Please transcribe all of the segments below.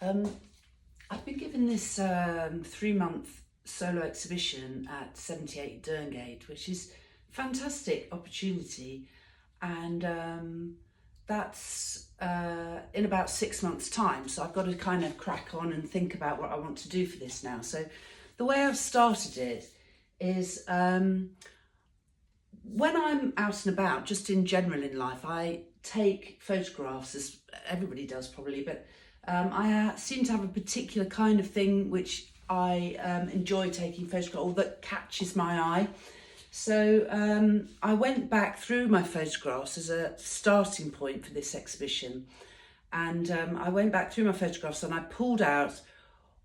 Um, I've been given this 3-month solo exhibition at 78 Derngate, which is a fantastic opportunity, and that's in about 6 months' time. So I've got to kind of crack on and think about what I want to do for this now. So the way I've started it is when I'm out and about, just in general in life, I take photographs, as everybody does probably, but I seem to have a particular kind of thing which I enjoy taking photographs, or that catches my eye. So I went back through my photographs as a starting point for this exhibition, and I went back through my photographs and I pulled out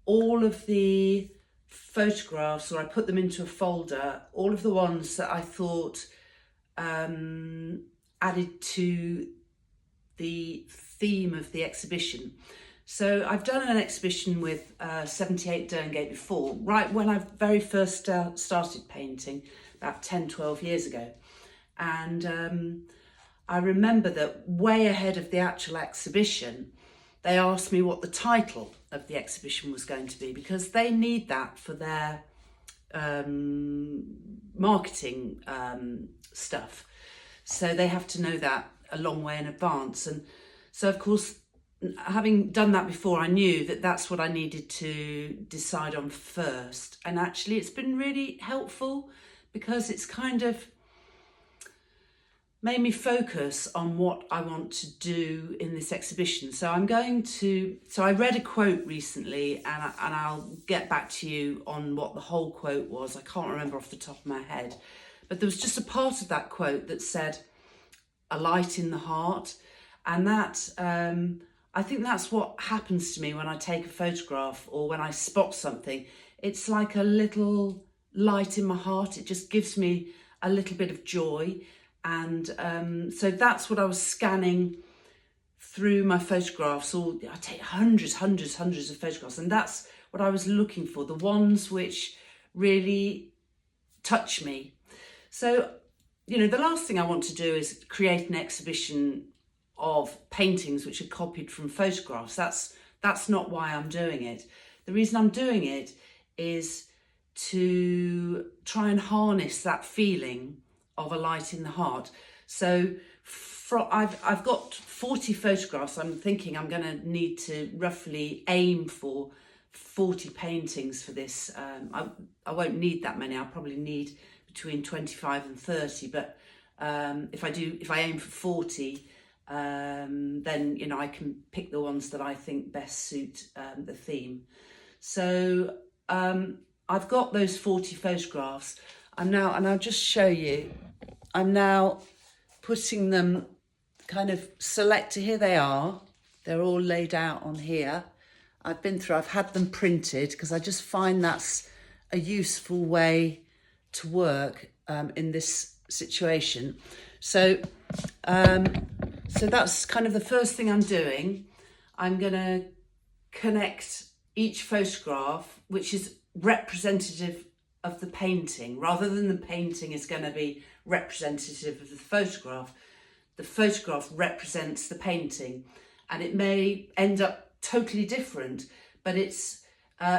all of the photographs, or I put them into a folder, all of the ones that I thought added to the theme of the exhibition. So I've done an exhibition with 78 Derngate before, right when I very first started painting, about 10-12 years ago. And I remember that way ahead of the actual exhibition, they asked me what the title of the exhibition was going to be, because they need that for their marketing stuff. So they have to know that a long way in advance. And so, of course, having done that before, I knew that that's what I needed to decide on first. And actually, it's been really helpful, because it's kind of made me focus on what I want to do in this exhibition. So I read a quote recently, and I'll get back to you on what the whole quote was. I can't remember off the top of my head, but there was just a part of that quote that said, "A light in the heart." And that, I think that's what happens to me when I take a photograph or when I spot something. It's like a little light in my heart. It just gives me a little bit of joy. And so that's what I was scanning through my photographs. I take hundreds of photographs, and that's what I was looking for, the ones which really touch me. So, the last thing I want to do is create an exhibition of paintings which are copied from photographs. That's not why I'm doing it. The reason I'm doing it is to try and harness that feeling of a light in the heart. So I've got 40 photographs. I'm thinking I'm going to need to roughly aim for 40 paintings for this. I won't need that many. I'll probably need between 25 and 30, but if I aim for 40, then I can pick the ones that I think best suit the theme. So I've got those 40 photographs. And I'll just show you, I'm now putting them kind of selected. Here they are. They're all laid out on here. I've had them printed, because I just find that's a useful way to work in this situation. So that's kind of the first thing I'm doing. I'm going to connect each photograph, which is representative of the painting, rather than the painting is going to be representative of the photograph. The photograph represents the painting, and it may end up totally different, but it's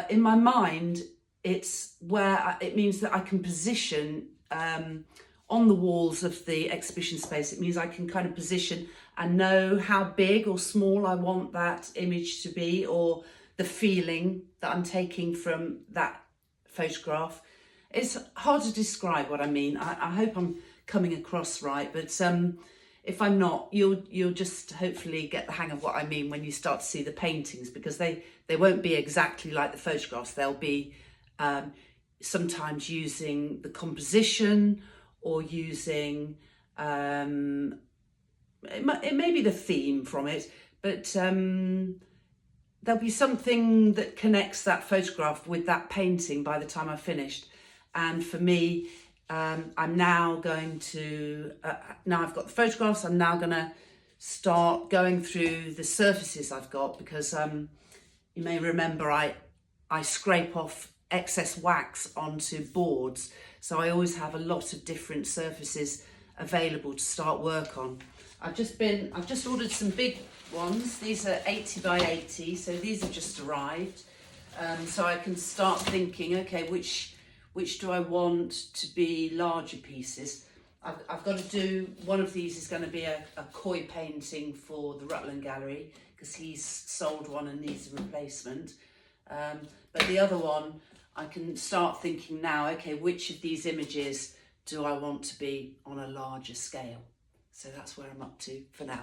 in my mind, it's where it means that I can position on the walls of the exhibition space. It means I can kind of position and know how big or small I want that image to be, or the feeling that I'm taking from that photograph. It's hard to describe what I mean. I hope I'm coming across right, but if I'm not, you'll just hopefully get the hang of what I mean when you start to see the paintings, because they won't be exactly like the photographs. They'll be sometimes using the composition, or using it may be the theme from it, but there'll be something that connects that photograph with that painting by the time I've finished. And for me, I'm now going to, now I've got the photographs, I'm now going to start going through the surfaces I've got, because you may remember I scrape off excess wax onto boards. So I always have a lot of different surfaces available to start work on. I've just ordered some big ones. These are 80 by 80, so these have just arrived. So I can start thinking, okay, which do I want to be larger pieces? I've got to do, one of these is going to be a koi painting for the Rutland Gallery, because he's sold one and needs a replacement. But the other one, I can start thinking now, okay, which of these images do I want to be on a larger scale? So that's where I'm up to for now.